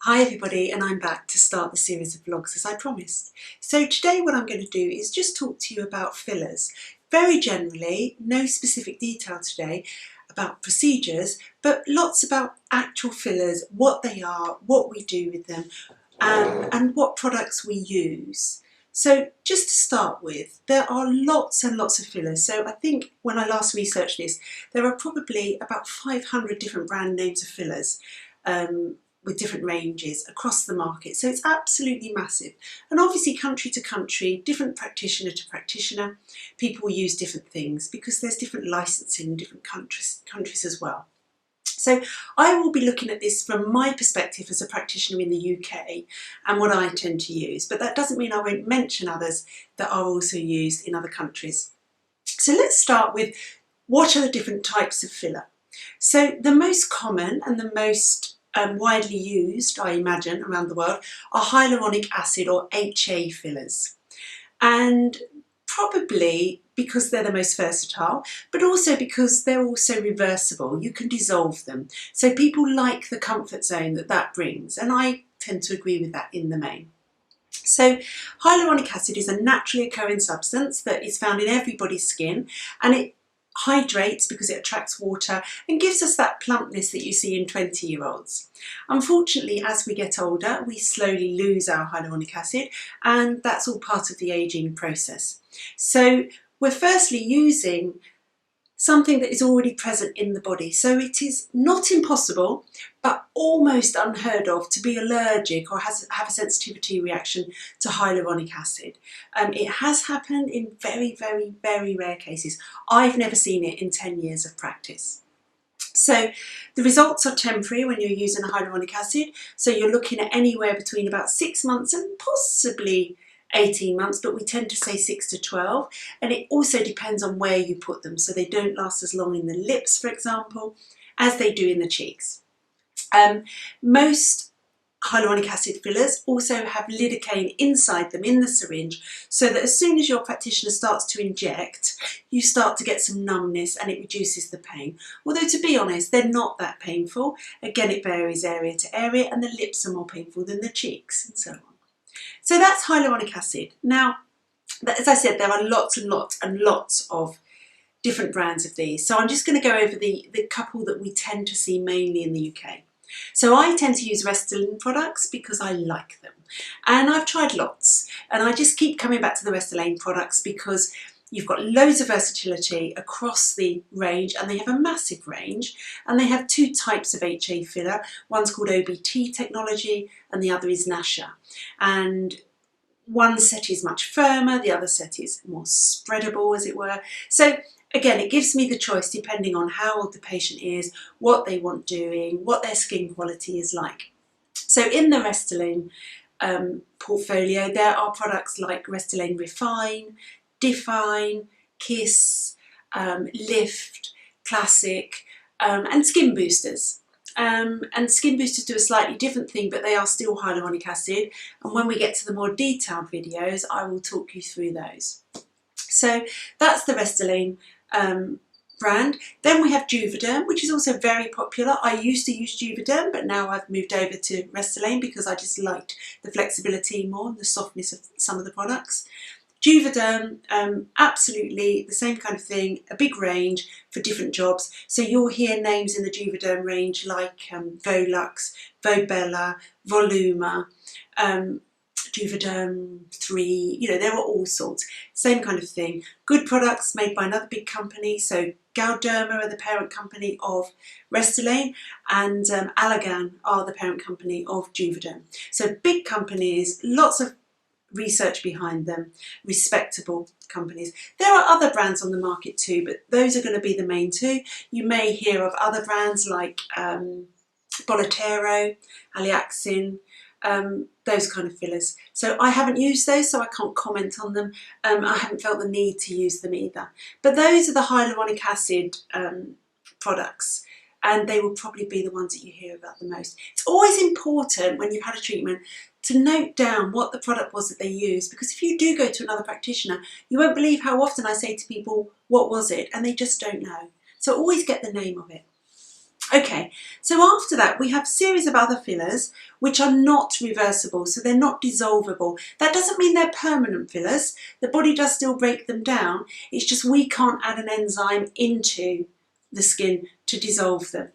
Hi everybody, and I'm back to start the series of vlogs as I promised. So today what I'm going to do is just talk to you about fillers. Very generally, no specific detail today about procedures, but lots about actual fillers, what they are, what we do with them, and what products we use. So just to start with, there are lots and lots of fillers. So I think when I last researched this, there are probably about 500 different brand names of fillers. With different ranges across the market. So it's absolutely massive. And obviously country to country, different practitioner to practitioner, people use different things because there's different licensing in different countries as well. So I will be looking at this from my perspective as a practitioner in the UK and what I tend to use, but that doesn't mean I won't mention others that are also used in other countries. So let's start with what are the different types of filler. So the most common and the most widely used, I imagine, around the world are hyaluronic acid or HA fillers. And probably because they're the most versatile, but also because they're also reversible. You can dissolve them. So people like the comfort zone that brings, and I tend to agree with that in the main. So hyaluronic acid is a naturally occurring substance that is found in everybody's skin, and it hydrates because it attracts water and gives us that plumpness that you see in 20-year-olds. Unfortunately, as we get older, we slowly lose our hyaluronic acid, and that's all part of the aging process. So we're firstly using something that is already present in the body. So it is not impossible, but almost unheard of to be allergic or have a sensitivity reaction to hyaluronic acid. It has happened in very, very, very rare cases. I've never seen it in 10 years of practice. So the results are temporary when you're using hyaluronic acid. So you're looking at anywhere between about 6 months and possibly 18 months, but we tend to say 6 to 12, and it also depends on where you put them, so they don't last as long in the lips, for example, as they do in the cheeks. Most hyaluronic acid fillers also have lidocaine inside them in the syringe, so that as soon as your practitioner starts to inject, you start to get some numbness and it reduces the pain. Although, to be honest, they're not that painful. Again, it varies area to area, and the lips are more painful than the cheeks, and so on. So that's hyaluronic acid. Now, as I said, there are lots and lots and lots of different brands of these. So I'm just going to go over the couple that we tend to see mainly in the UK. So I tend to use Restylane products because I like them. And I've tried lots. And I just keep coming back to the Restylane products because you've got loads of versatility across the range, and they have a massive range, and they have two types of HA filler. One's called OBT technology and the other is Nasha. And one set is much firmer, the other set is more spreadable, as it were. So again, it gives me the choice depending on how old the patient is, what they want doing, what their skin quality is like. So in the Restylane portfolio, there are products like Restylane Refine, Define, Kiss, Lift, Classic, and Skin Boosters. And Skin Boosters do a slightly different thing, but they are still hyaluronic acid. And when we get to the more detailed videos, I will talk you through those. So that's the Restylane brand. Then we have Juvederm, which is also very popular. I used to use Juvederm, but now I've moved over to Restylane because I just liked the flexibility more and the softness of some of the products. Juvederm, absolutely the same kind of thing, a big range for different jobs. So you'll hear names in the Juvederm range like Volux, Volbella, Voluma, Juvederm 3, you know, there are all sorts. Same kind of thing. Good products made by another big company. So Galderma are the parent company of Restylane, and Allergan are the parent company of Juvederm. So big companies, lots of research behind them, respectable companies. There are other brands on the market too, but those are going to be the main two. You may hear of other brands like Bolotero, Aliaxin, those kind of fillers. So I haven't used those, so I can't comment on them. I haven't felt the need to use them either. But those are the hyaluronic acid products, and they will probably be the ones that you hear about the most. It's always important when you've had a treatment to note down what the product was that they used, because if you do go to another practitioner, you won't believe how often I say to people, what was it? And they just don't know. So always get the name of it. Okay, so after that we have a series of other fillers which are not reversible, so they're not dissolvable. That doesn't mean they're permanent fillers. The body does still break them down. It's just we can't add an enzyme into the skin to dissolve them.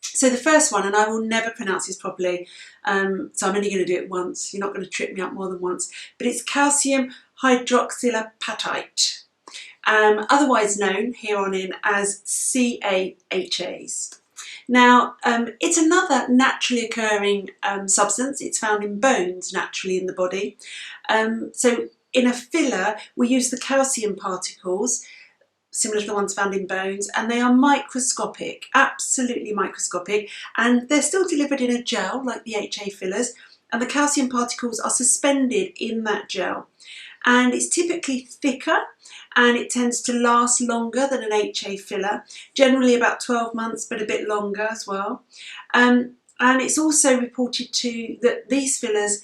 So the first one, and I will never pronounce this properly, so I'm only going to do it once. You're not going to trip me up more than once, but it's calcium hydroxylapatite, otherwise known here on in as CAHAs. Now, it's another naturally occurring substance. It's found in bones naturally in the body. So in a filler, we use the calcium particles, similar to the ones found in bones, and they are microscopic, absolutely microscopic, and they're still delivered in a gel like the HA fillers, and the calcium particles are suspended in that gel. And it's typically thicker and it tends to last longer than an HA filler, generally about 12 months, but a bit longer as well. And it's also reported that these fillers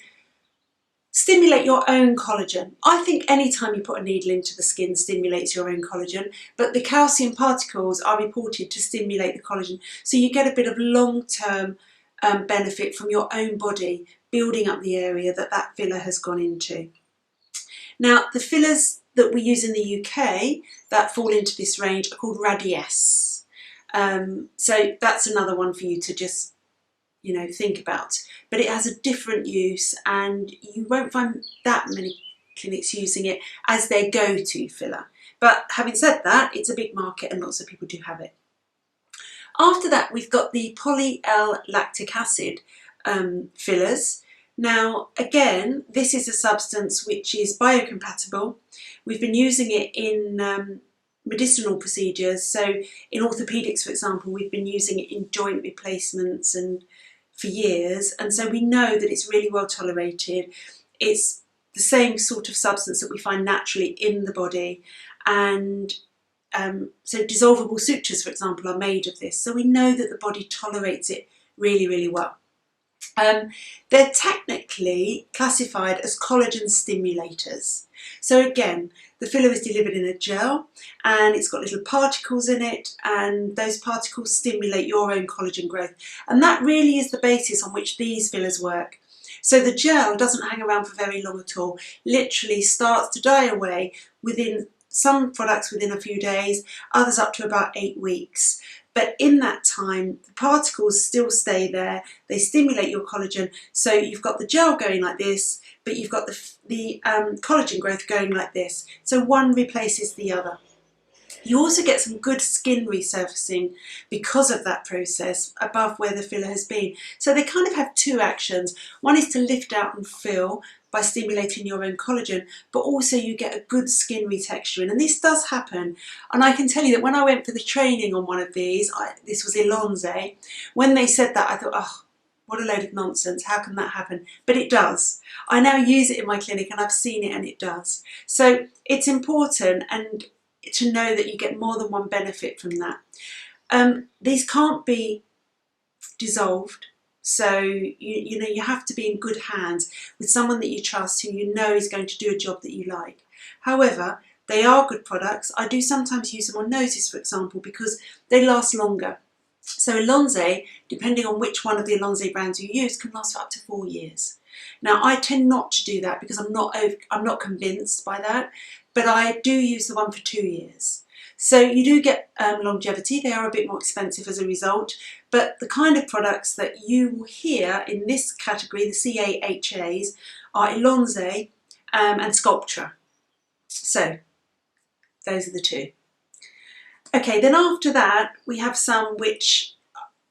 stimulate your own collagen. I think any time you put a needle into the skin stimulates your own collagen, but the calcium particles are reported to stimulate the collagen. So you get a bit of long-term benefit from your own body building up the area that filler has gone into. Now, the fillers that we use in the UK that fall into this range are called Radiesse. So that's another one for you to just, think about. But it has a different use, and you won't find that many clinics using it as their go-to filler. But having said that, it's a big market and lots of people do have it. After that, we've got the poly-L-lactic acid fillers. Now, again, this is a substance which is biocompatible. We've been using it in medicinal procedures. So in orthopedics, for example, we've been using it in joint replacements and for years. And so we know that it's really well tolerated. It's the same sort of substance that we find naturally in the body. And so dissolvable sutures, for example, are made of this. So we know that the body tolerates it really, really well. They're technically classified as collagen stimulators. So again, the filler is delivered in a gel and it's got little particles in it, and those particles stimulate your own collagen growth. And that really is the basis on which these fillers work. So the gel doesn't hang around for very long at all, literally starts to die away within some products within a few days, others up to about 8 weeks. But in that time, the particles still stay there, they stimulate your collagen, so you've got the gel going like this, but you've got the collagen growth going like this. So one replaces the other. You also get some good skin resurfacing because of that process above where the filler has been. So they kind of have two actions. One is to lift out and fill by stimulating your own collagen, but also you get a good skin retexturing. And this does happen. And I can tell you that when I went for the training on one of these, this was Elonze, when they said that, I thought, oh, what a load of nonsense. How can that happen? But it does. I now use it in my clinic and I've seen it and it does. So it's important and to know that you get more than one benefit from that. These can't be dissolved. So you have to be in good hands with someone that you trust, who you know is going to do a job that you like. However, they are good products. I do sometimes use them on noses, for example, because they last longer. So Elonze, depending on which one of the Elonze brands you use, can last for up to 4 years. Now, I tend not to do that because I'm not convinced by that, but I do use the one for 2 years. So you do get longevity. They are a bit more expensive as a result, but the kind of products that you will hear in this category, the CAHAs, are Elonze and Sculptra. So those are the two. Okay, then after that we have some which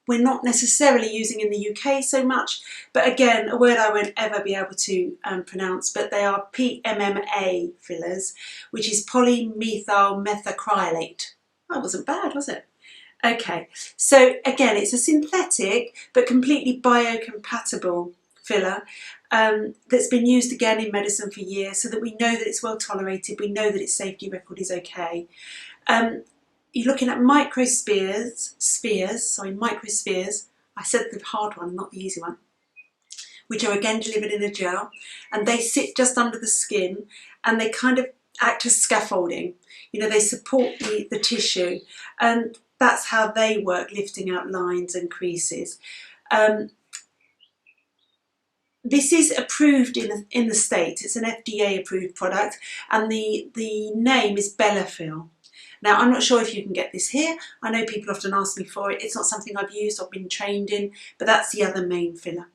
we're not necessarily using in the UK so much, but again, a word I won't ever be able to pronounce, but they are PMMA fillers, which is polymethyl methacrylate. That wasn't bad, was it? Okay, so again, it's a synthetic but completely biocompatible filler that's been used again in medicine for years, so that we know that it's well tolerated, we know that its safety record is okay. You're looking at microspheres, I said the hard one, not the easy one, which are again delivered in a gel, and they sit just under the skin and they kind of act as scaffolding. They support the tissue, and that's how they work, lifting out lines and creases. This is approved in the States. It's an FDA approved product, and the name is Belafil. Now, I'm not sure if you can get this here. I know people often ask me for it. It's not something I've used or been trained in, but that's the other main filler.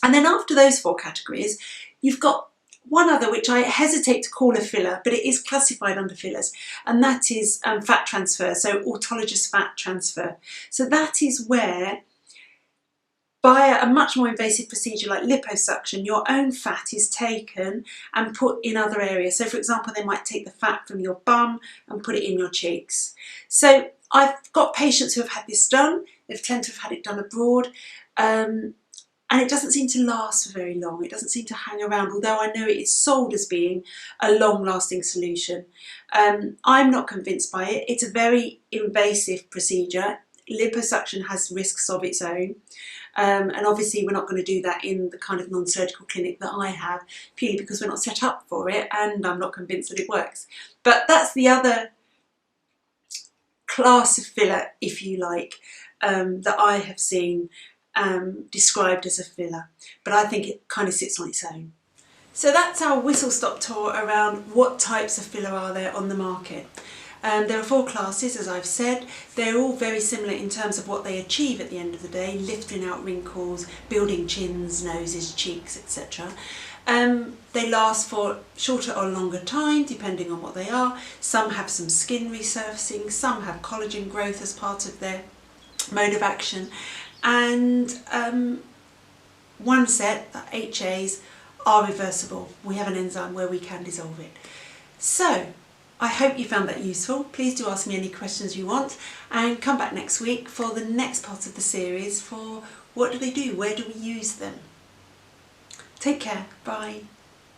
And then after those 4 categories, you've got one other which I hesitate to call a filler, but it is classified under fillers, and that is fat transfer, so autologous fat transfer. So that is where, by a much more invasive procedure like liposuction, your own fat is taken and put in other areas. So for example, they might take the fat from your bum and put it in your cheeks. So I've got patients who have had this done. They've tend to have had it done abroad. And it doesn't seem to last for very long. It doesn't seem to hang around, although I know it is sold as being a long-lasting solution. I'm not convinced by it. It's a very invasive procedure. Liposuction has risks of its own. And obviously we're not going to do that in the kind of non-surgical clinic that I have, purely because we're not set up for it, and I'm not convinced that it works. But that's the other class of filler, if you like, that I have seen described as a filler. But I think it kind of sits on its own. So that's our whistle-stop tour around what types of filler are there on the market. There are 4 classes, as I've said. They're all very similar in terms of what they achieve at the end of the day, lifting out wrinkles, building chins, noses, cheeks, etc. They last for shorter or longer time, depending on what they are. Some have some skin resurfacing, some have collagen growth as part of their mode of action. And one set, the HAs, are reversible. We have an enzyme where we can dissolve it. So, I hope you found that useful. Please do ask me any questions you want, and come back next week for the next part of the series for what do they do, where do we use them. Take care, bye.